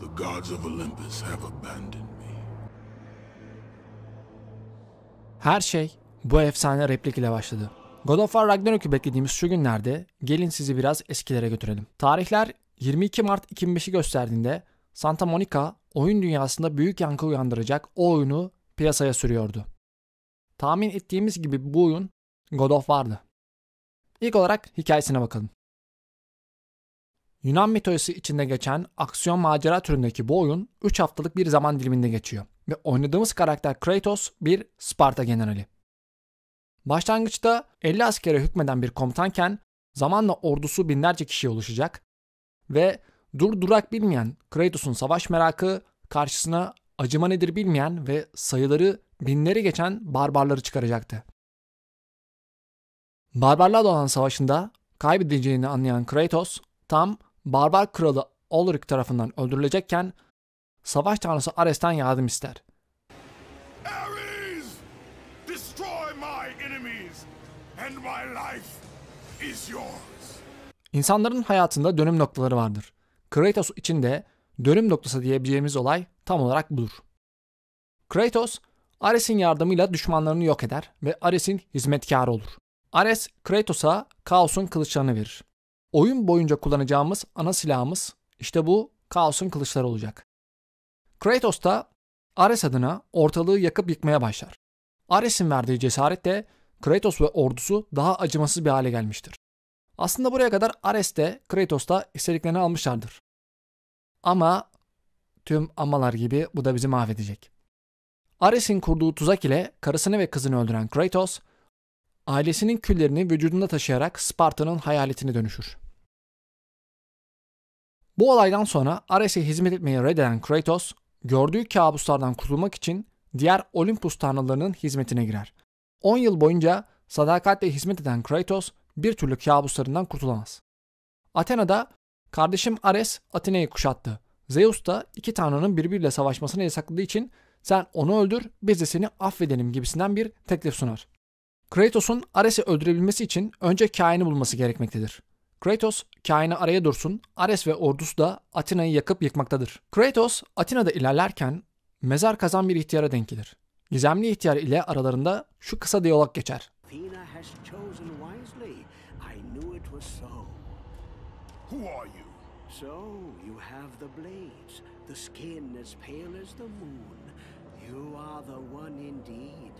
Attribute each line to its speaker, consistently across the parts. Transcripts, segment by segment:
Speaker 1: The gods of Olympus have abandoned me.
Speaker 2: Her şey bu efsane replik ile başladı. God of War Ragnarok'u beklediğimiz şu günlerde gelin sizi biraz eskilere götürelim. Tarihler 22 Mart 2005'i gösterdiğinde Santa Monica oyun dünyasında büyük yankı uyandıracak o oyunu piyasaya sürüyordu. Tahmin ettiğimiz gibi bu oyun God of War'dı. İlk olarak hikayesine bakalım. Yunan mitolojisi içinde geçen aksiyon macera türündeki bu oyun 3 haftalık bir zaman diliminde geçiyor ve oynadığımız karakter Kratos bir Sparta generali. Başlangıçta 50 askere hükmeden bir komutanken zamanla ordusu binlerce kişiye ulaşacak ve durak bilmeyen Kratos'un savaş merakı karşısına acıma nedir bilmeyen ve sayıları binleri geçen barbarları çıkaracaktı. Barbarlarla olan savaşında kaybedeceğini anlayan Kratos tam barbar kralı Ulrich tarafından öldürülecekken savaş tanrısı Ares'ten yardım ister.
Speaker 1: Ares! Destroy my enemies, and my life is yours.
Speaker 2: İnsanların hayatında dönüm noktaları vardır. Kratos için de dönüm noktası diyebileceğimiz olay tam olarak budur. Kratos, Ares'in yardımıyla düşmanlarını yok eder ve Ares'in hizmetkarı olur. Ares, Kratos'a Kaos'un kılıçlarını verir. Oyun boyunca kullanacağımız ana silahımız işte bu Kaos'un kılıçları olacak. Kratos da Ares adına ortalığı yakıp yıkmaya başlar. Ares'in verdiği cesaretle Kratos ve ordusu daha acımasız bir hale gelmiştir. Aslında buraya kadar Ares de Kratos da istediklerini almışlardır. Ama tüm amalar gibi bu da bizi mahvedecek. Ares'in kurduğu tuzak ile karısını ve kızını öldüren Kratos, ailesinin küllerini vücudunda taşıyarak Sparta'nın hayaletine dönüşür. Bu olaydan sonra Ares'e hizmet etmeyi reddeden Kratos, gördüğü kabuslardan kurtulmak için diğer Olympus tanrılarının hizmetine girer. 10 yıl boyunca sadakatle hizmet eden Kratos bir türlü kabuslarından kurtulamaz. Athena'da kardeşim Ares Athena'yı kuşattı. Zeus da iki tanrının birbiriyle savaşmasını yasakladığı için sen onu öldür biz de seni affedelim gibisinden bir teklif sunar. Kratos'un Ares'i öldürebilmesi için önce Kain'i bulması gerekmektedir. Kratos, Kain'i araya dursun, Ares ve ordusu da Athena'yı yakıp yıkmaktadır. Kratos, Athena'da ilerlerken mezar kazan bir ihtiyara denk gelir. Gizemli ihtiyar ile aralarında şu kısa diyalog geçer.
Speaker 1: Who are you?
Speaker 3: So, you have the blades, the skin as pale as the moon. You are the one indeed.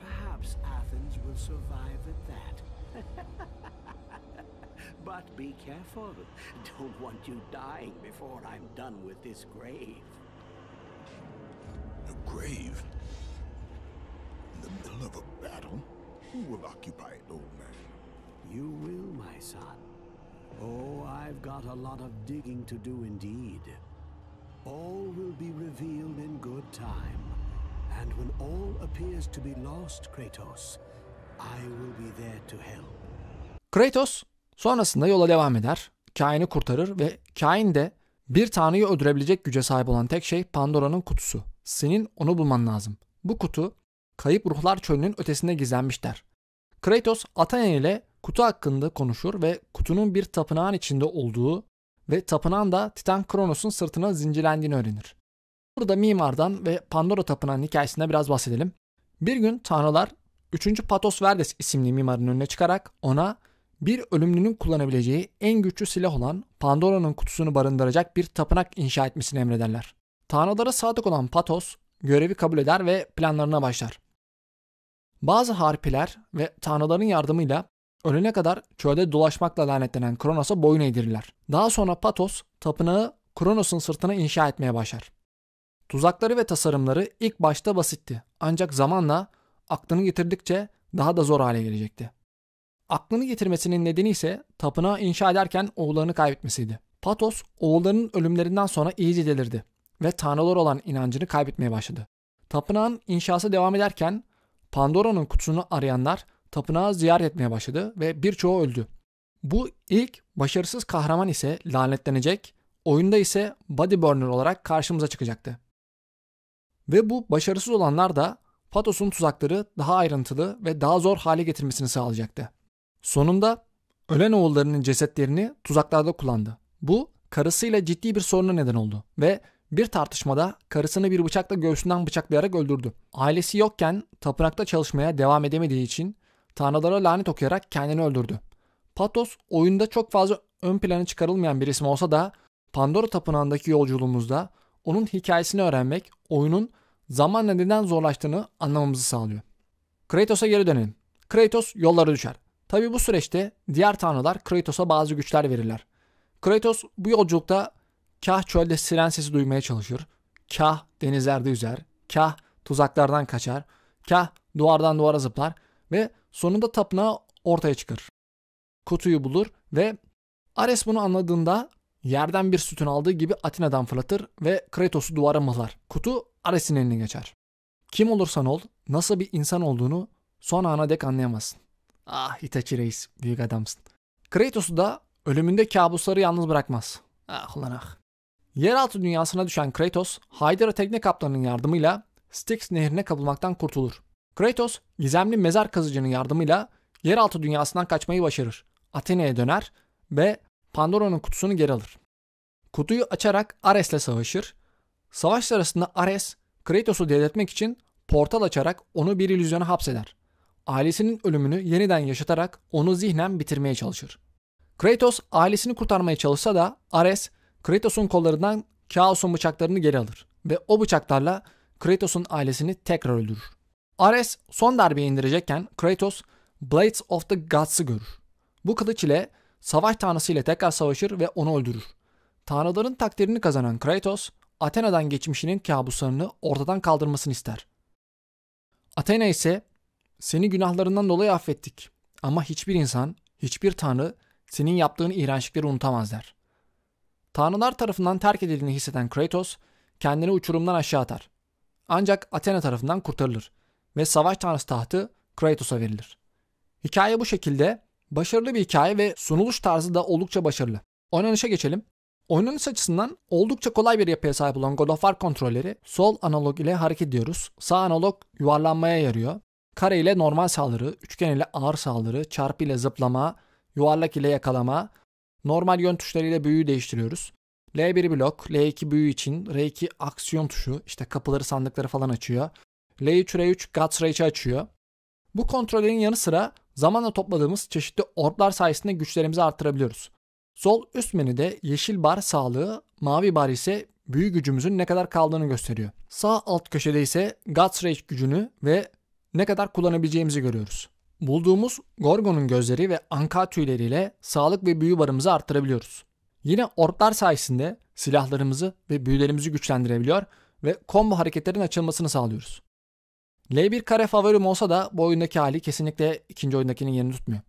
Speaker 3: Perhaps Athens will survive at that. But be careful. Don't want you dying before I'm done with this grave.
Speaker 1: A grave? In the middle of a battle? Who will occupy it, old man?
Speaker 3: You will, my son. Oh, I've got a lot of digging to do indeed. All will be revealed in good time. And when all appears to be lost, Kratos, I will be there to help.
Speaker 2: Kratos sonrasında yola devam eder, Kain'i kurtarır ve Kain de bir tanrıyı öldürebilecek güce sahip olan tek şey Pandora'nın kutusu. Senin onu bulman lazım. Bu kutu kayıp ruhlar çölünün ötesinde gizlenmiş der. Kratos Athena ile kutu hakkında konuşur ve kutunun bir tapınağın içinde olduğu ve tapınağın da Titan Kronos'un sırtına zincirlendiğini öğrenir. Burada mimardan ve Pandora tapınağının hikayesinde biraz bahsedelim. Bir gün tanrılar 3. Patos Verdes isimli mimarın önüne çıkarak ona bir ölümlünün kullanabileceği en güçlü silah olan Pandora'nın kutusunu barındıracak bir tapınak inşa etmesini emrederler. Tanrılara sadık olan Patos görevi kabul eder ve planlarına başlar. Bazı harpiler ve tanrıların yardımıyla ölene kadar çölde dolaşmakla lanetlenen Kronos'a boyun eğdirirler. Daha sonra Patos tapınağı Kronos'un sırtına inşa etmeye başlar. Tuzakları ve tasarımları ilk başta basitti ancak zamanla aklını getirdikçe daha da zor hale gelecekti. Aklını getirmesinin nedeni ise tapınağı inşa ederken oğullarını kaybetmesiydi. Patos oğullarının ölümlerinden sonra iyice delirdi ve tanrılar olan inancını kaybetmeye başladı. Tapınağın inşası devam ederken Pandora'nın kutusunu arayanlar tapınağı ziyaret etmeye başladı ve birçoğu öldü. Bu ilk başarısız kahraman ise lanetlenecek, oyunda ise Bodyburner olarak karşımıza çıkacaktı. Ve bu başarısız olanlar da Patos'un tuzakları daha ayrıntılı ve daha zor hale getirmesini sağlayacaktı. Sonunda ölen oğullarının cesetlerini tuzaklarda kullandı. Bu karısıyla ciddi bir soruna neden oldu ve bir tartışmada karısını bir bıçakla göğsünden bıçaklayarak öldürdü. Ailesi yokken tapınakta çalışmaya devam edemediği için tanrılara lanet okuyarak kendini öldürdü. Patos oyunda çok fazla ön plana çıkarılmayan bir isim olsa da Pandora Tapınağı'ndaki yolculuğumuzda onun hikayesini öğrenmek oyunun zamanla neden zorlaştığını anlamamızı sağlıyor. Kratos'a geri dönelim. Kratos yollara düşer. Tabi bu süreçte diğer tanrılar Kratos'a bazı güçler verirler. Kratos bu yolculukta kah çölde siren sesi duymaya çalışır, kah denizlerde yüzer, kah tuzaklardan kaçar, kah duvardan duvara zıplar ve sonunda tapınağı ortaya çıkarır. Kutuyu bulur ve Ares bunu anladığında yerden bir sütun aldığı gibi Atina'dan fırlatır ve Kratos'u duvara mıhlar. Kutu Ares'in eline geçer. Kim olursan ol, nasıl bir insan olduğunu son ana dek anlayamazsın. Ah Itachi Reis, büyük adamsın. Kratos'u da ölümünde kabusları yalnız bırakmaz. Ah ulan ah. Yeraltı dünyasına düşen Kratos, Hydra tekne kaptanının yardımıyla Styx nehrine kapılmaktan kurtulur. Kratos, gizemli mezar kazıcının yardımıyla yeraltı dünyasından kaçmayı başarır. Athena'ya döner ve Pandora'nın kutusunu geri alır. Kutuyu açarak Ares'le savaşır. Savaş sırasında Ares, Kratos'u delirtmek için portal açarak onu bir illüzyona hapseder. Ailesinin ölümünü yeniden yaşatarak onu zihnen bitirmeye çalışır. Kratos ailesini kurtarmaya çalışsa da Ares, Kratos'un kollarından Kaos'un bıçaklarını geri alır ve o bıçaklarla Kratos'un ailesini tekrar öldürür. Ares son darbeyi indirecekken Kratos, Blades of the Gods'ı görür. Bu kılıç ile savaş tanrısı ile tekrar savaşır ve onu öldürür. Tanrıların takdirini kazanan Kratos, Athena'dan geçmişinin kabuslarını ortadan kaldırmasını ister. Athena ise, "Seni günahlarından dolayı affettik ama hiçbir insan, hiçbir tanrı senin yaptığın iğrençlikleri unutamaz" der. Tanrılar tarafından terk edildiğini hisseden Kratos, kendini uçurumdan aşağı atar. Ancak Athena tarafından kurtarılır ve savaş tanrısı tahtı Kratos'a verilir. Hikaye bu şekilde başarılı bir hikaye ve sunuluş tarzı da oldukça başarılı. Oynanışa geçelim. Oynanış açısından oldukça kolay bir yapıya sahip olan God of War kontrolleri sol analog ile hareket ediyoruz. Sağ analog yuvarlanmaya yarıyor. Kare ile normal saldırı, üçgen ile ağır saldırı, çarpı ile zıplama, yuvarlak ile yakalama, normal yön tuşları ile büyüyü değiştiriyoruz. L1 blok, L2 büyü için, R2 aksiyon tuşu, işte kapıları sandıkları falan açıyor. L3 R3 Guts Rage'i açıyor. Bu kontrollerin yanı sıra zamanla topladığımız çeşitli orblar sayesinde güçlerimizi arttırabiliyoruz. Sol üst menüde yeşil bar sağlığı, mavi bar ise büyü gücümüzün ne kadar kaldığını gösteriyor. Sağ alt köşede ise Guts Rage gücünü ve ne kadar kullanabileceğimizi görüyoruz. Bulduğumuz Gorgon'un gözleri ve anka tüyleriyle sağlık ve büyü barımızı arttırabiliyoruz. Yine orblar sayesinde silahlarımızı ve büyülerimizi güçlendirebiliyor ve combo hareketlerin açılmasını sağlıyoruz. L1 kare favorim olsa da bu oyundaki hali kesinlikle ikinci oyundakinin yerini tutmuyor.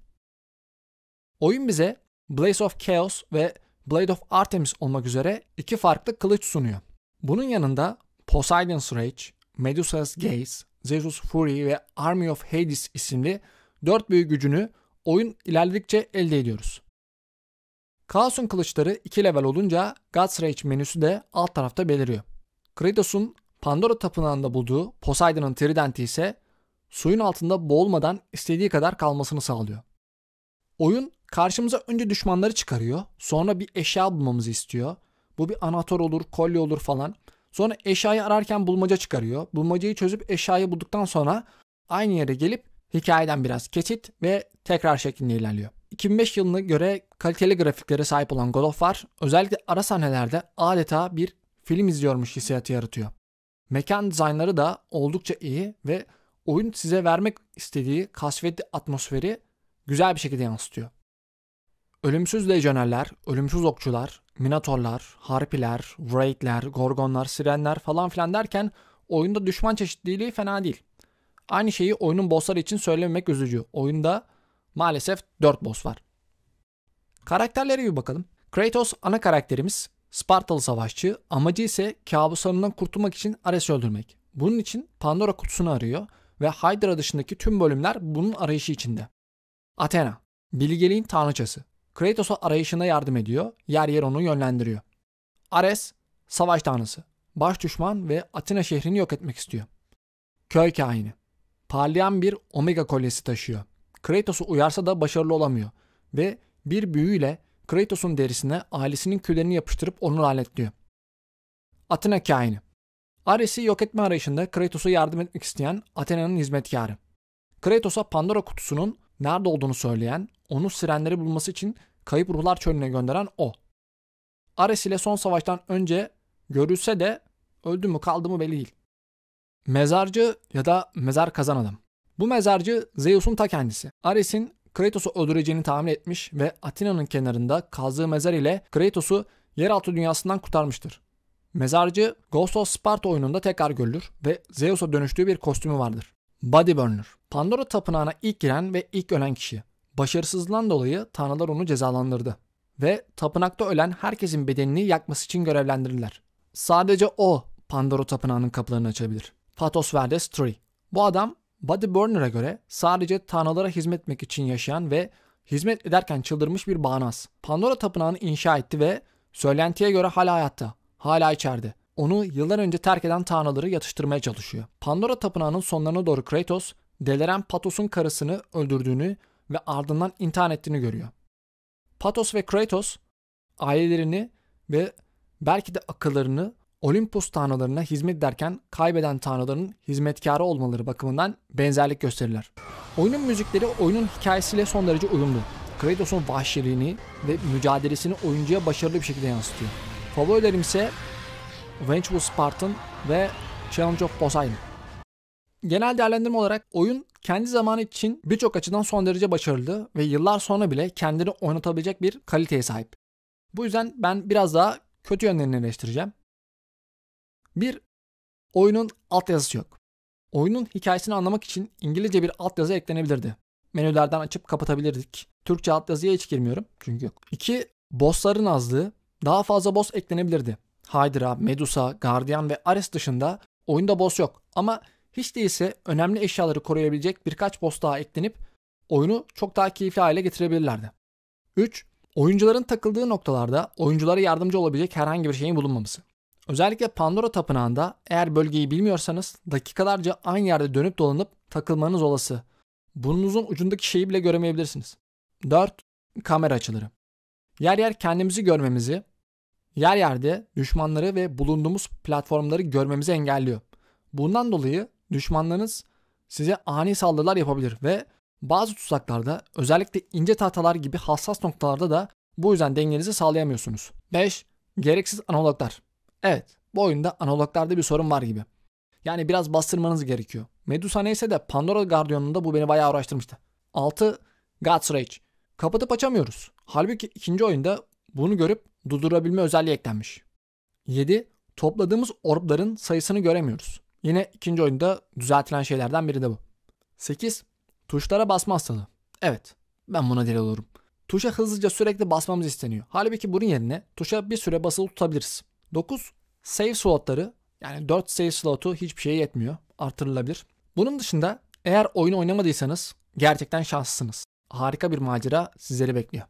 Speaker 2: Oyun bize Blaze of Chaos ve Blade of Artemis olmak üzere iki farklı kılıç sunuyor. Bunun yanında Poseidon's Rage, Medusa's Gaze, Zeus' Fury ve Army of Hades isimli 4 büyü gücünü oyun ilerledikçe elde ediyoruz. Kaos'un kılıçları 2 level olunca God's Rage menüsü de alt tarafta beliriyor. Kratos'un Pandora Tapınağı'nda bulduğu Poseidon'un tridenti ise suyun altında boğulmadan istediği kadar kalmasını sağlıyor. Oyun karşımıza önce düşmanları çıkarıyor, sonra bir eşya bulmamızı istiyor. Bu bir anahtar olur, kolye olur falan. Sonra eşyayı ararken bulmaca çıkarıyor. Bulmacayı çözüp eşyayı bulduktan sonra aynı yere gelip hikayeden biraz kesit ve tekrar şeklinde ilerliyor. 2005 yılına göre kaliteli grafiklere sahip olan God of War özellikle ara sahnelerde adeta bir film izliyormuş hissiyatı yaratıyor. Mekan dizaynları da oldukça iyi ve oyun size vermek istediği kasvetli atmosferi güzel bir şekilde yansıtıyor. Ölümsüz lejyonerler, ölümsüz okçular, minatorlar, harpiler, wraith'ler, gorgonlar, sirenler falan filan derken oyunda düşman çeşitliliği fena değil. Aynı şeyi oyunun bossları için söylememek üzücü. Oyunda maalesef 4 boss var. Karakterlere bir bakalım. Kratos ana karakterimiz, Spartalı savaşçı, amacı ise kabuslarından kurtulmak için Ares'i öldürmek. Bunun için Pandora kutusunu arıyor ve Hydra dışındaki tüm bölümler bunun arayışı içinde. Athena, bilgeliğin tanrıçası. Kratos'a arayışına yardım ediyor, yer yer onu yönlendiriyor. Ares, savaş tanrısı. Baş düşman ve Athena şehrini yok etmek istiyor. Köy kahini. Parlayan bir omega kolyesi taşıyor. Kratos'u uyarsa da başarılı olamıyor ve bir büyüyle Kratos'un derisine ailesinin küllerini yapıştırıp onu lanetliyor. Athena kaini. Ares'i yok etme arayışında Kratos'a yardım etmek isteyen Athena'nın hizmetkarı. Kratos'a Pandora kutusunun nerede olduğunu söyleyen, onu sirenleri bulması için kayıp ruhlar çölüne gönderen o. Ares ile son savaştan önce görülse de öldü mü kaldı mı belli değil. Mezarcı ya da mezar kazan adam. Bu mezarcı Zeus'un ta kendisi. Ares'in Kratos'u öldüreceğini tahmin etmiş ve Athena'nın kenarında kazdığı mezar ile Kratos'u yeraltı dünyasından kurtarmıştır. Mezarcı Ghost of Sparta oyununda tekrar görülür ve Zeus'a dönüştüğü bir kostümü vardır. Body Burner. Pandora tapınağına ilk giren ve ilk ölen kişi. Başarısızlığından dolayı tanrılar onu cezalandırdı ve tapınakta ölen herkesin bedenini yakması için görevlendirirler. Sadece o Pandora tapınağının kapılarını açabilir. Patos Verdes III. Bu adam Body Burner'a göre sadece tanrılara hizmet etmek için yaşayan ve hizmet ederken çıldırmış bir bağnaz. Pandora tapınağını inşa etti ve söylentiye göre hala hayatta, hala içeride. Onu yıllar önce terk eden tanrıları yatıştırmaya çalışıyor. Pandora tapınağının sonlarına doğru Kratos, deliren Patos'un karısını öldürdüğünü ve ardından intihar ettiğini görüyor. Patos ve Kratos ailelerini ve belki de akıllarını Olimpos tanrılarına hizmet ederken kaybeden tanrıların hizmetkarı olmaları bakımından benzerlik gösterirler. Oyunun müzikleri oyunun hikayesiyle son derece uyumlu. Kratos'un vahşiliğini ve mücadelesini oyuncuya başarılı bir şekilde yansıtıyor. Favorilerim ise Vengeful Spartan ve Challenge of Poseidon. Genel değerlendirme olarak oyun kendi zamanı için birçok açıdan son derece başarılı ve yıllar sonra bile kendini oynatabilecek bir kaliteye sahip. Bu yüzden ben biraz daha kötü yönlerini eleştireceğim. 1. Oyunun altyazısı yok. Oyunun hikayesini anlamak için İngilizce bir altyazı eklenebilirdi. Menülerden açıp kapatabilirdik. Türkçe altyazıya hiç girmiyorum çünkü yok. 2. Bossların azlığı. Daha fazla boss eklenebilirdi. Hydra, Medusa, Guardian ve Ares dışında oyunda boss yok. Ama hiç değilse önemli eşyaları koruyabilecek birkaç boss daha eklenip oyunu çok daha keyifli hale getirebilirlerdi. 3. Oyuncuların takıldığı noktalarda oyunculara yardımcı olabilecek herhangi bir şeyin bulunmaması. Özellikle Pandora tapınağında eğer bölgeyi bilmiyorsanız dakikalarca aynı yerde dönüp dolanıp takılmanız olası. Burnunuzun ucundaki şeyi bile göremeyebilirsiniz. 4. Kamera açıları. Yer yer kendimizi görmemizi, yer yerde düşmanları ve bulunduğumuz platformları görmemizi engelliyor. Bundan dolayı düşmanlarınız size ani saldırılar yapabilir ve bazı tuzaklarda özellikle ince tahtalar gibi hassas noktalarda da bu yüzden dengenizi sağlayamıyorsunuz. 5. Gereksiz analoglar. Evet, bu oyunda analoglarda bir sorun var gibi. Yani biraz bastırmanız gerekiyor. Medusa neyse de Pandora Guardian'ında bu beni bayağı uğraştırmıştı. 6. God's Rage. Kapatıp açamıyoruz. Halbuki ikinci oyunda bunu görüp durdurabilme özelliği eklenmiş. 7. Topladığımız orbların sayısını göremiyoruz. Yine ikinci oyunda düzeltilen şeylerden biri de bu. 8. Tuşlara basma hastalığı. Evet, ben buna deli olurum. Tuşa hızlıca sürekli basmamız isteniyor. Halbuki bunun yerine tuşa bir süre basılı tutabiliriz. 9. Save slotları. Yani 4 save slotu hiçbir şeye yetmiyor. Artırılabilir. Bunun dışında eğer oyunu oynamadıysanız gerçekten şanslısınız. Harika bir macera sizleri bekliyor.